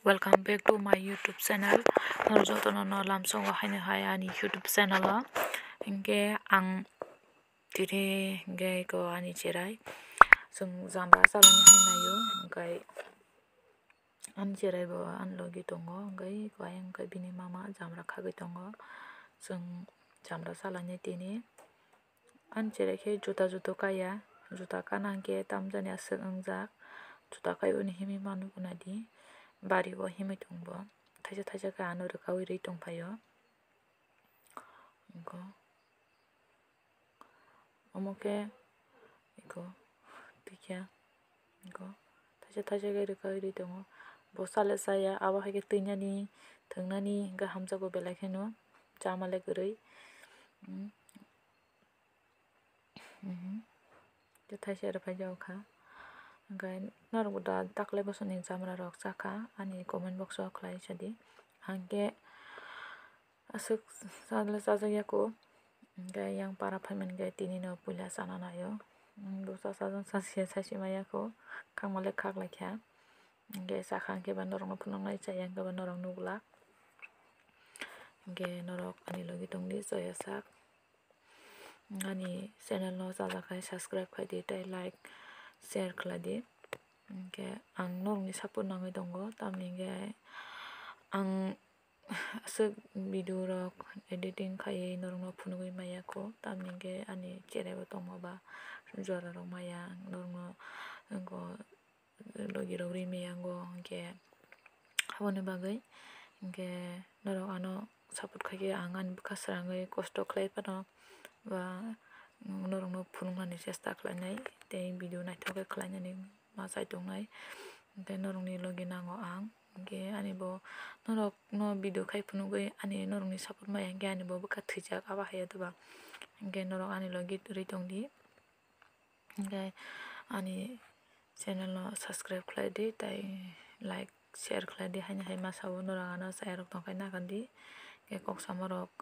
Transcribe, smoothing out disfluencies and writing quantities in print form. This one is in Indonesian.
Welcome back to my YouTube channel. Jotono no lamsongo haino hai ani YouTube channel o. Hingke ang tiri hingke ko ani cherai. Sung jambra salani hainayo hingkai ani cherai bo an logi tongo hingkai ko ayang kai bini mama jambra khagai tongo. Sung jambra salani tini an cherai ke juta kaya juta kana hingke tamjani asuk angjak juta kai uni himi manu kunadi. Bari bo himai tongbo taisa ka ano rwkawi rwi tongphaio iko omoke iko tikya iko taisa ka rwkawi rwi tongo bo sale saya abo haike twinani thwngnani hingke hamjago belai kheno chamale kwrwi taisa rwpaijago kha hingkai norog da taklai bosoni jamra rok chakha ani comment box o khlai sadi hingke asuk chajakyaku hingke yang para phaimani tini no puila chana naio busa sajon sachi maiyaku kangmale khaklaikha hingke chakha hingke norog no phunuknai chai hingke norog nuglak hingke norog ani logi tongdi joya sak ani channel no chajakhai subscribe khaidi tei like share khlaidi hingke ang norogni support nangui tongo tamoni hingke ang asuk video rok editing khaiui norog no phunugui maiyaku tamoni hingke ani cherai bo tongmo ba jora rok maya norog no ongo logi rok rwi maiyango hingke aboni bagui hingke norog ano support khaikhe ang ani bwkha srangui kosto khlai phano ba norog no phunuknani chesta khlainai tei video naithokhe khlainani machai tongnai hingke norogni logi nango ang hingke ani bo norog no video khai phunugui ani norogni support maya hingke ani bo bwkha thwijak abo haia doba hingke norog ani logi rwi tongdi hingke ani channel no subscribe khlaidi tei like share khlaidi haini hai masao norog ano chaya rok tongkhai nakandi hingke kok sama rok